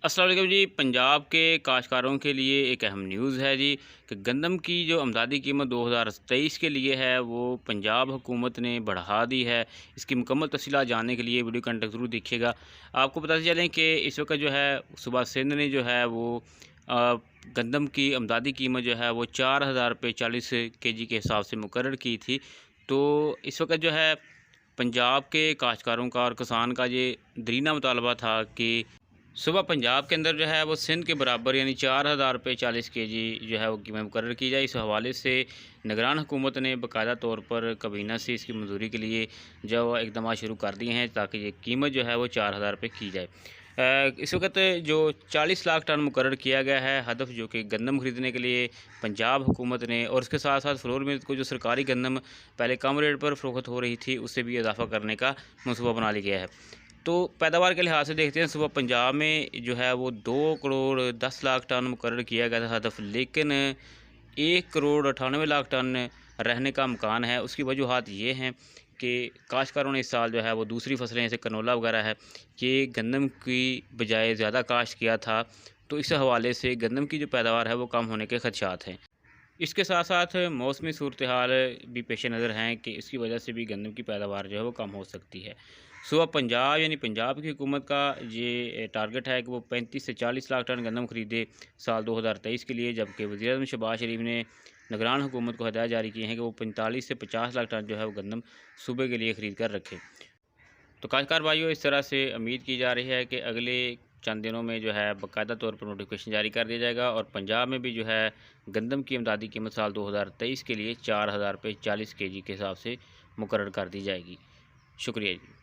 अस्सलाम वालेकुम जी। पंजाब के काश्तकारों के लिए एक अहम न्यूज़ है जी कि गंदम की जो आमदादी कीमत 2023 के लिए है वो पंजाब हुकूमत ने बढ़ा दी है। इसकी मुकम्मल तफ़सीलात जानने के लिए वीडियो कंटेंट ज़रूर देखिएगा। आपको पता चलें कि इस वक्त जो है सूबा सिंध ने जो है वो गंदम की आमदादी कीमत जो है वो 4000 रुपये 40 kg के हिसाब से मुकर्रर की थी। तो इस वक्त जो है पंजाब के काश्तकारों का और किसान का ये दरीना मुतालबा था कि सुबह पंजाब के अंदर जो है वो सिंध के बराबर यानी 4000 रुपये 40 kg जो है वो कीमत मुकर्रर की जाए। इस हवाले से निगरान हुकूमत ने बाकायदा तौर पर काबीना से इसकी मंजूरी के लिए जो इकदाम शुरू कर दिए हैं ताकि ये कीमत जो है वो 4000 रुपये की जाए। इस वक्त जो 40 लाख टन मुकर्रर किया गया है हदफ, जो कि गंदम ख़रीदने के लिए पंजाब हुकूमत ने, और उसके साथ साथ फ्लोर मिल्क को जो सरकारी गंदम पहले कम रेट पर फ़रोख्त हो रही थी उससे भी इजाफ़ा करने का मनसूबा बना लिया गया है। तो पैदावार के लिहाज से देखते हैं, सुबह पंजाब में जो है वो 2 करोड़ 10 लाख टन मुकर्रर किया गया था हदफ, लेकिन 1 करोड़ 98 लाख टन रहने का इम्कान है। उसकी वजूहात ये हैं कि काश्तकारों ने इस साल जो है वो दूसरी फसलें जैसे कनोला वगैरह है कि गंदम की बजाय ज़्यादा काश्त किया था, तो इस हवाले से गंदम की जो पैदावार है वो कम होने के खदशात हैं। इसके साथ साथ मौसमी सूरत हाल भी पेश नज़र हैं कि इसकी वजह से भी गंदम की पैदावार जो है वो कम हो सकती है। सुबह पंजाब यानी पंजाब की हुकूमत का ये टारगेट है कि वो 35 से 40 लाख टन गंदम खरीदे साल 2023 के लिए, जबकि वज़ीर-ए-आज़म शहबाज शरीफ ने निगरान हुकूमत को हदायत जारी की हैं कि वो 45 से 50 लाख टन जो है वो गंदम सूबे के लिए ख़रीद कर रखें। तो काश्तकार भाइयों, इस तरह से उम्मीद की जा रही है कि अगले चंद दिनों में जो है बाकायदा तौर पर नोटिफिकेशन जारी कर दिया जाएगा और पंजाब में भी जो है गंदम की इमदादी कीमत साल 2023 के लिए 4000 रुपये 40 kg के हिसाब से मुकर्रर कर दी जाएगी। शुक्रिया जी।